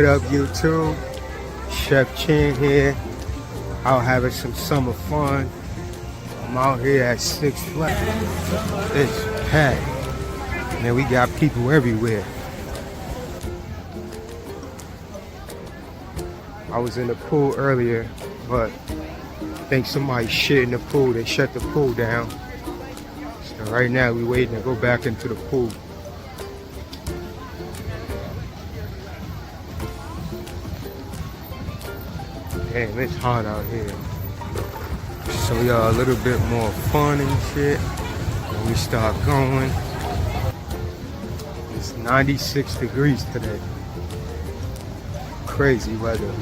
What up, YouTube? Chef Chin here. Out having some summer fun. I'm out here at Six Flags. It's packed. Man, we got people everywhere. I was in the pool earlier, but I think somebody shit in the pool. They shut the pool down. So right now we waiting to go back into the pool. Damn, it's hot out here. So we got a little bit more fun and shit when we start going. It's 96 degrees today. Crazy weather.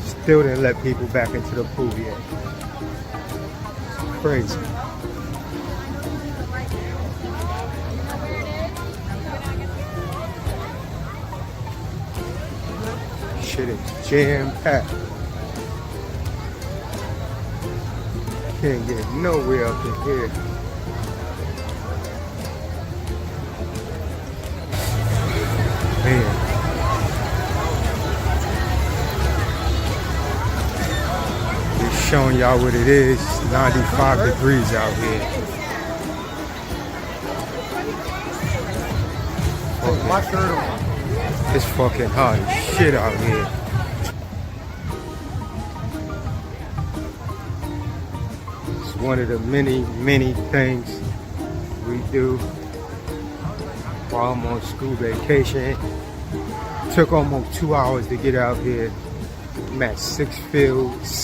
Still didn't let people back into the pool yet. It's crazy. Shit is jam-packed. Can't get nowhere up in here. Man. Just showing y'all what it is. 95 degrees out here. It's fucking hot as shit out here. It's one of the many things we do while I'm on school vacation. It took almost 2 hours to get out here. I'm at Six Flags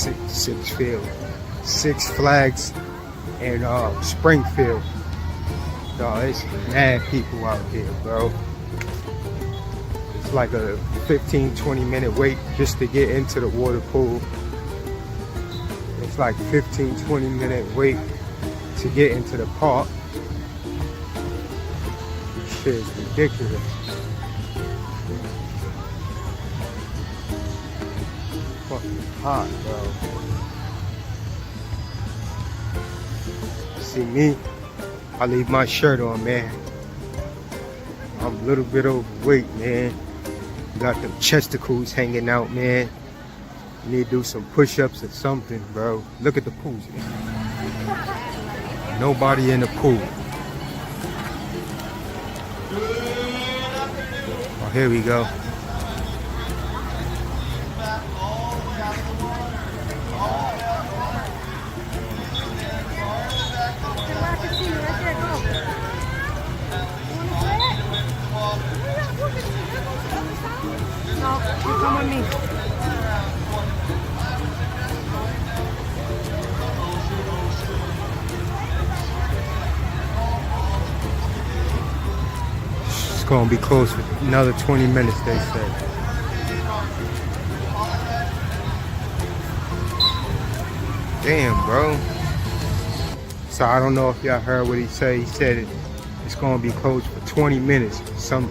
in Springfield. So it's mad people out here, bro. It's like a 15-20 minute wait just to get into the water pool. It's like 15-20 minute wait to get into the park. Shit is ridiculous. Fucking hot, bro. See me? I leave my shirt on, man. I'm a little bit overweight, man. Got them chesticles hanging out, man. You need to do some push-ups or something, bro. Look at the pools, man. Nobody in the pool. Oh, here we go. No, you come with me. It's gonna be closed for another 20 minutes, they said. Damn, bro. So I don't know if y'all heard what he said. He said it's gonna be closed for 20 minutes for some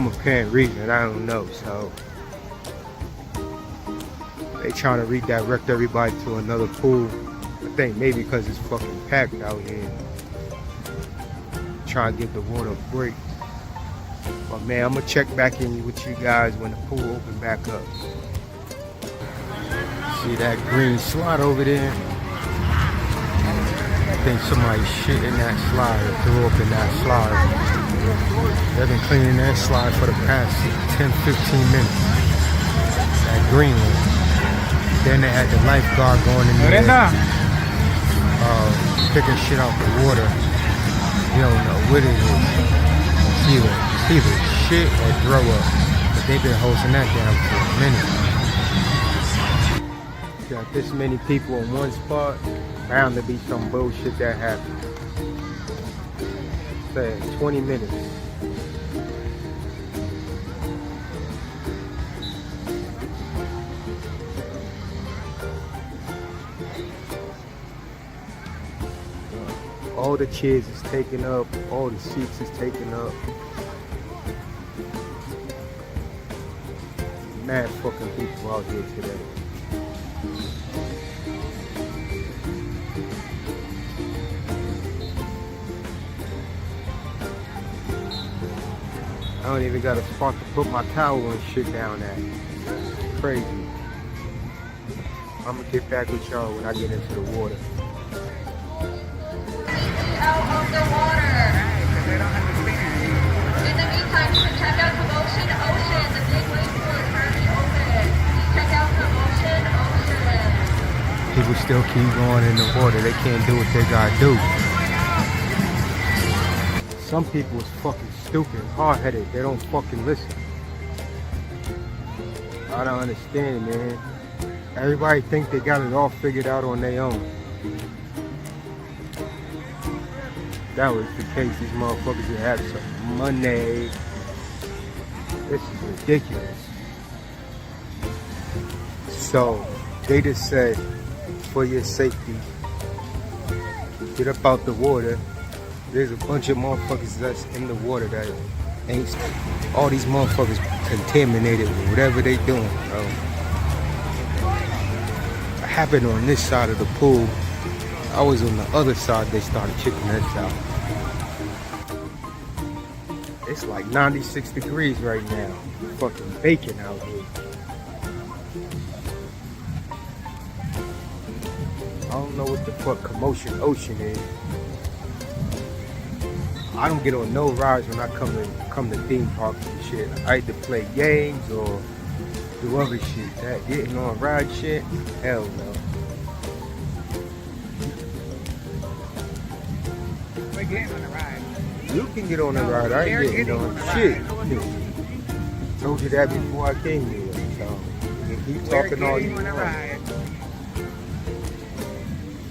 apparent reason. I don't know. So they trying to redirect everybody to another pool. I think maybe because it's fucking packed out here. Trying to give the water a break. But man, I'm gonna check back in with you guys when the pool open back up. See that green slide over there? I think somebody shit in that slide or threw up in that slide. They've been cleaning that slide for the past 10-15 minutes. That green one. Then they had the lifeguard going in there, picking shit out the water. You don't know what it is. It's either shit or throw up. But they've been hosing that down for a minute. Got this many people in one spot, bound to be some bullshit that happens. Say 20 minutes. All the chairs is taken up, all the seats is taken up. Mad fucking people out here today. I don't even got a spot to put my towel and shit down at. It's crazy. I'm gonna get back with y'all when I get into the water. Out of the water. They don't understand. In the meantime, you can check out Commotion Ocean. The big wave pool is currently open. Check out Commotion Ocean. People still keep going in the water. They can't do what they gotta do. Some people is fucking stupid, hard-headed. They don't fucking listen. I don't understand, man. Everybody think they got it all figured out on their own. That was the case. These motherfuckers would have some money. This is ridiculous. So they just said, for your safety, get up out the water. There's a bunch of motherfuckers that's in the water that ain't. All these motherfuckers contaminated with whatever they doing, bro. It happened on this side of the pool. I was on the other side. They started kicking us out. It's like 96 degrees right now. Fucking baking out here. I don't know what the fuck Commotion Ocean is. I don't get on no rides when I come to theme parks and shit. I either play games or do other shit. That getting on ride shit, hell no. We're getting on a ride. You can get on the ride. I ain't getting on shit. Told you that before I came here. So you can keep talking all you want.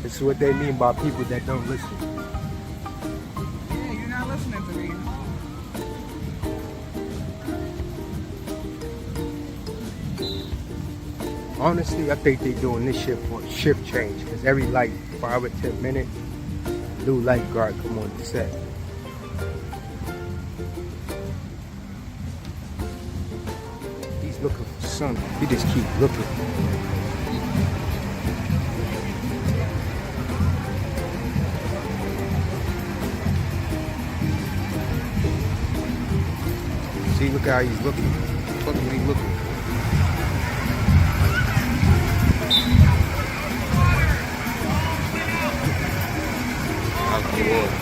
This is what they mean by people that don't listen. Yeah, you're not listening to me. Honestly, I think they doing this shit for a shift change. Because every like 5 or 10 minutes, a new lifeguard come on the set. He's looking for something. He just keep looking. See, look how he's looking. Look at him looking. Out the water.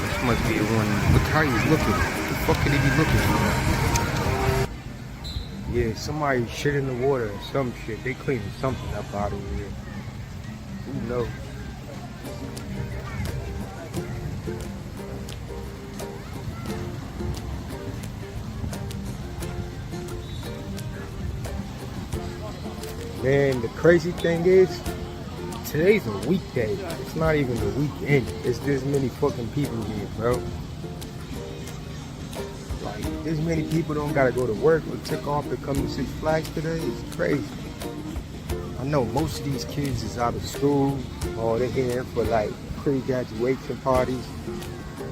This must be the one. Look how he's looking. What the fuck could he be looking for? Yeah, somebody shit in the water or some shit. They cleaning something up out of here. Who knows? Man, the crazy thing is, today's a weekday. It's not even the weekend. It's this many fucking people here, bro. Like, this many people don't gotta go to work or took off to come to Six Flags today. It's crazy. I know most of these kids is out of school or they're here for like pre-graduation parties.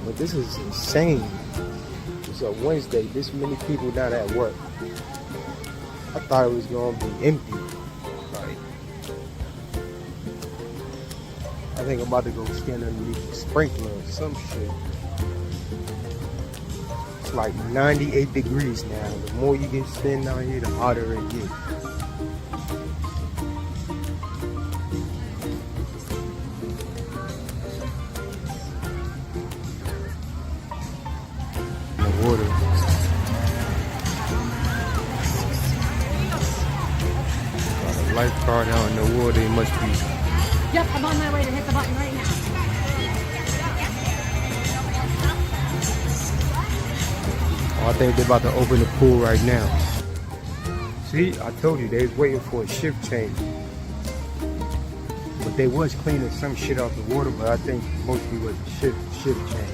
But this is insane. It's a Wednesday. This many people not at work. I thought it was gonna be empty. I think I'm about to go stand underneath the sprinkler or some shit. It's like 98 degrees now. The more you get stand down here, the hotter it gets. In the water. Got a lifeguard out in the water. It must be. Yep, I'm on my way to hit the button right now. Oh, I think they're about to open the pool right now. See, I told you they was waiting for a shift change. But they was cleaning some shit out the water, but I think mostly was a shift change.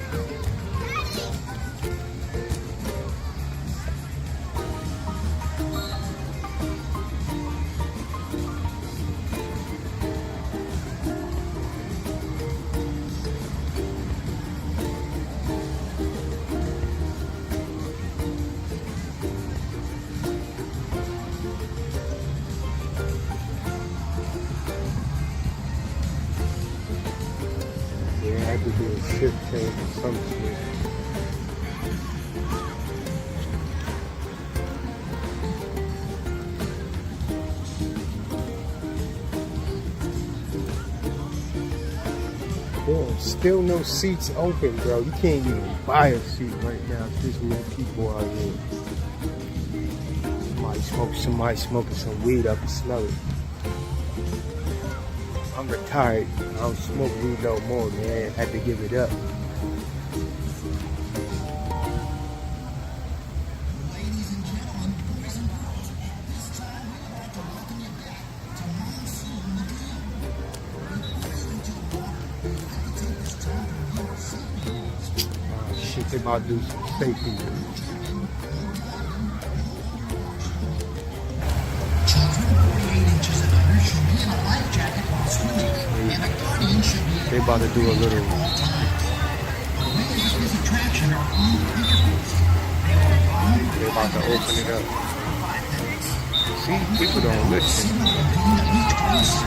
15, some shit. Damn, still no seats open, bro. You can't even buy a seat right now. There's this many people out here. Somebody smoking some weed. I can smell it. I'm retired. I don't smoke weed no more, man. Had to give it up. Ladies and gentlemen, boys and girls, this time we'd like to welcome you back to Monsoon Lagoon. Listening to the water, you have to take this time to review our safety rules. Oh, shit, they about to do some safety. Children 48 inches and under should be in a life jacket while swimming, and a guardian should be They about to do a little. at all times. The waves of this attraction are unpredictable. They will bomb They about to open it up. See, people don't listen. signal lagoon at least once.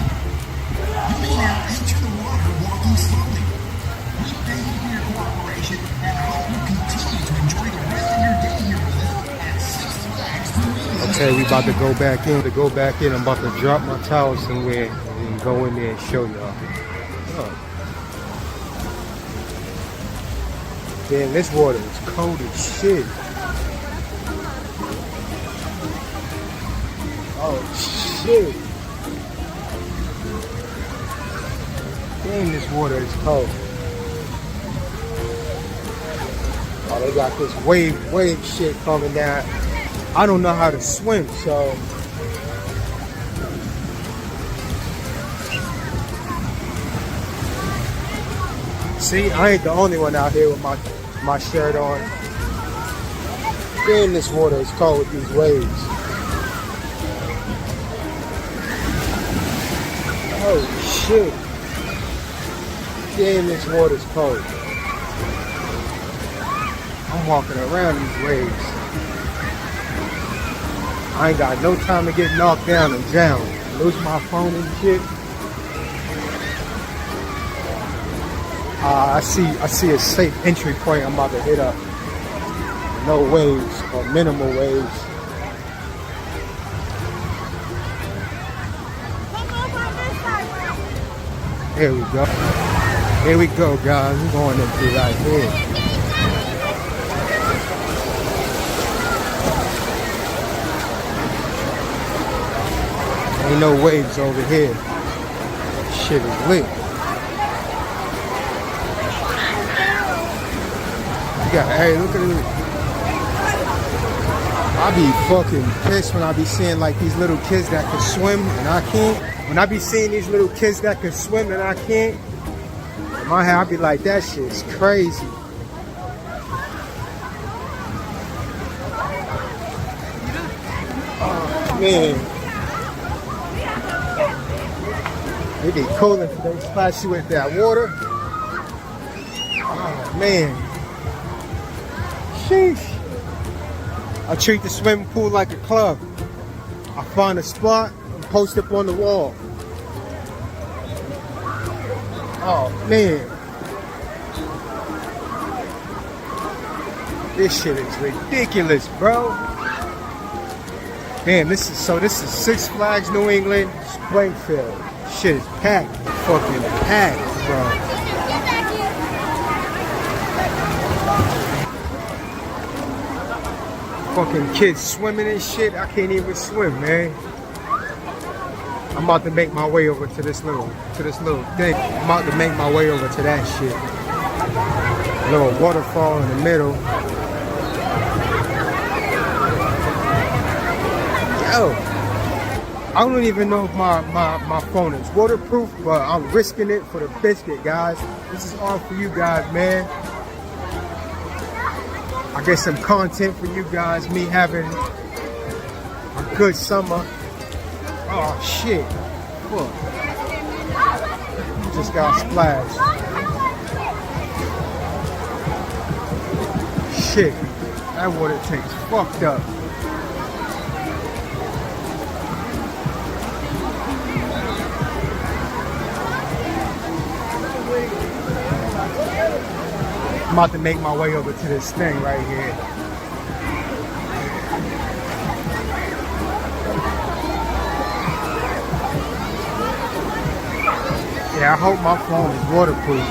You may now enter the water walking slowly. We thank you for your cooperation and hope you continue to enjoy the rest of your day here with us at Six Flags Mew England. Okay, we about to go back in. I'm about to drop my towel somewhere and go in there and show y'all. Oh. Damn, this water is cold as shit. Oh shit. Damn, this water is cold. Oh, they got this wave shit coming down. I don't know how to swim, so see, I ain't the only one out here with my shirt on. Damn, this water is cold with these waves. Oh shit. Damn, this water's cold. I'm walking around these waves. I ain't got no time to get knocked down and drown. Lose my phone and shit. I see a safe entry point I'm about to hit up. No waves or minimal waves. Here we go. Here we go, guys. We're going into right here. Ain't no waves over here. Shit is lit. Hey, look at it. I be fucking pissed when I be seeing like these little kids that can swim and I can't. When I be seeing these little kids that can swim and I can't, in my head I be like, that shit's crazy. Oh man. It be cooling for they splash you with that water. Oh man. Sheesh. I treat the swimming pool like a club. I find a spot and post up on the wall. Oh man. This shit is ridiculous, bro. Damn, this is Six Flags New England, Springfield. Shit is packed. Fucking packed, bro. Fucking kids swimming and shit. I can't even swim, man. I'm about to make my way over to this little thing. I'm about to make my way over to that shit. Little waterfall in the middle. Yo. I don't even know if my phone is waterproof, but I'm risking it for the biscuit, guys. This is all for you guys, man. I get some content for you guys, me having a good summer. Oh shit. Fuck. Just got splashed. Shit. That water tastes fucked up. I'm about to make my way over to this thing right here. Yeah, I hope my phone is waterproof.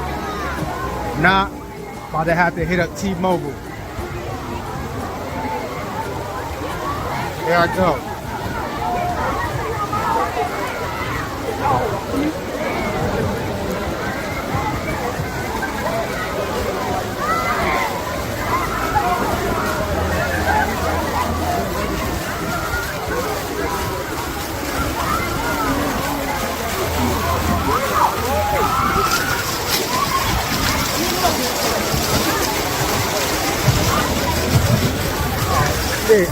If not, about to have to hit up T-Mobile. Here I go. Shit.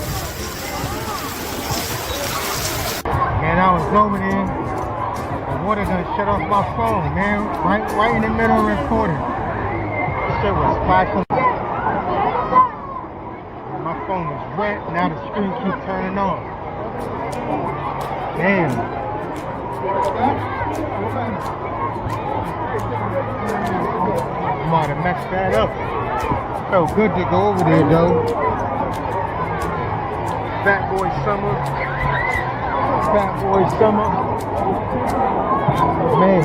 Man, I was over there. The water done shut off my phone, man. Right in the middle of recording. This shit was splashing. My phone was wet. Now the screen keeps turning on. Damn. I might have messed that up. Felt good to go over there though. Fat Boy Summer. Fat Boy Summer. Man.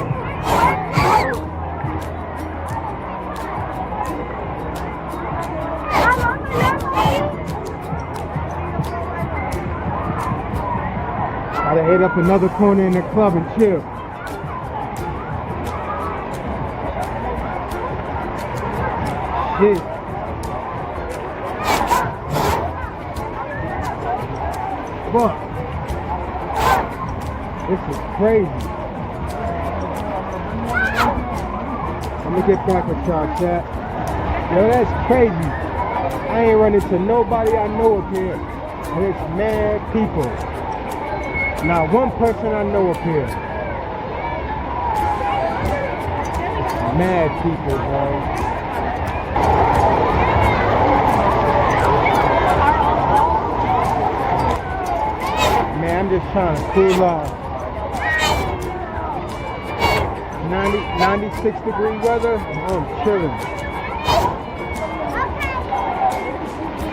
Gotta hit up another corner in the club and chill. Shit. Fuck. This is crazy. I'm gonna get back with y'all, chat. Yo, that's crazy. I ain't run into nobody I know up here. And it's mad people. Not one person I know up here. It's mad people, bro. Man, I'm just trying to cool off. 96 degree weather, I'm chilling.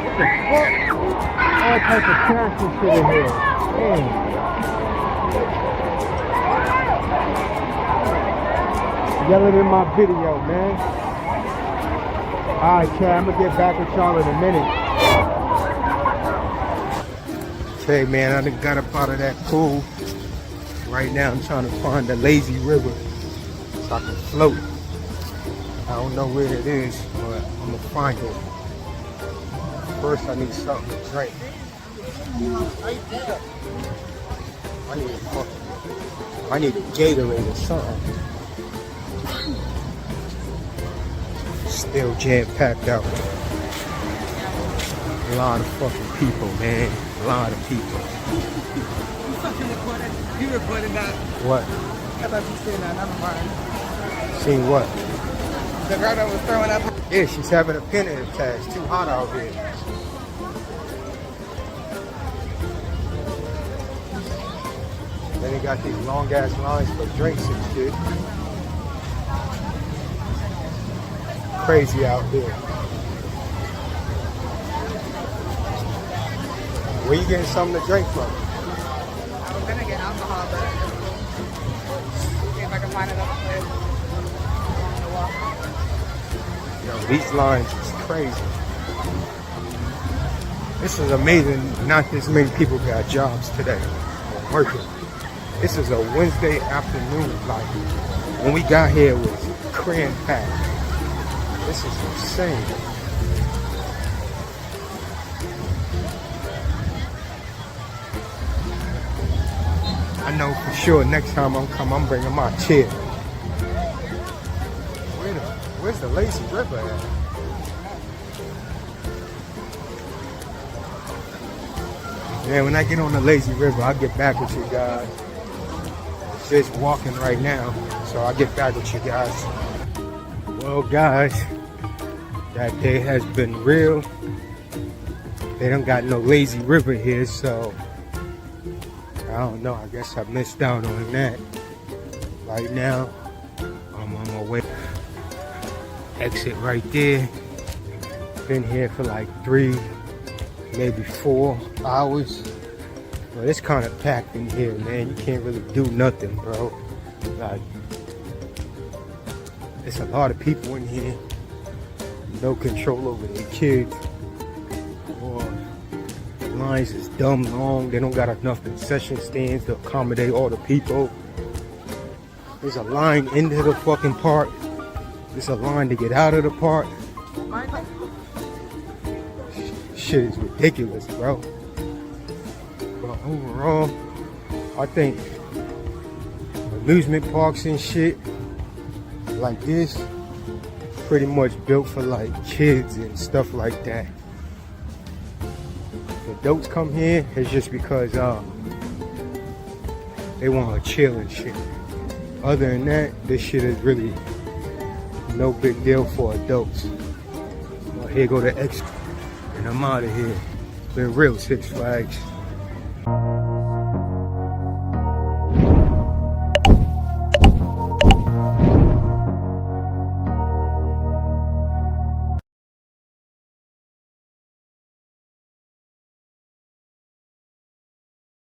What the fuck? All types of trash and shit in here. Damn. Yelling in my video, man. Alright, Chad, I'm gonna get back with y'all in a minute. Hey man, I done got up out of that pool. Right now I'm trying to find the lazy river so I can float. I don't know where it is, but I'm gonna find it. First I need something to drink. I need a Gatorade or something. Still jam-packed out. A lot of fucking people, man. A lot of people. You fucking recorded? You recorded that? What? I thought you seen that. Never mind. Seen what? The girl that was throwing up. Yeah, she's having a panic attack. It's too hot out here. Then they got these long ass lines for drinks and shit. Crazy out there. Where you getting something to drink from? I was gonna get alcohol, but see if I can find another place. Yo, these lines is crazy. This is amazing. Not this many people got jobs today. Working. This is a Wednesday afternoon. Like when we got here, it was cram packed. This is insane. I know for sure next time I'm bringing my chair. Where's the lazy river at? Yeah, when I get on the lazy river, I'll get back with you guys. Just walking right now, so I'll get back with you guys. Well, guys, that day has been real. They don't got no lazy river here, so I don't know. I guess I missed out on that. Right now, I'm on my way. Exit right there. been here for like 3, maybe 4 hours. But it's kind of packed in here, man. You can't really do nothing, bro. Like, it's a lot of people in here. No control over their kids. Or the lines is dumb long. They don't got enough concession stands to accommodate all the people. There's a line into the fucking park. There's a line to get out of the park. Shit is ridiculous, bro. But overall, I think amusement parks and shit like this pretty much built for like kids and stuff like that. If adults come here, it's just because they want to chill and shit. Other than that, this shit is really no big deal for adults. Well, here go the X, and I'm out of here. Been real, Six Flags.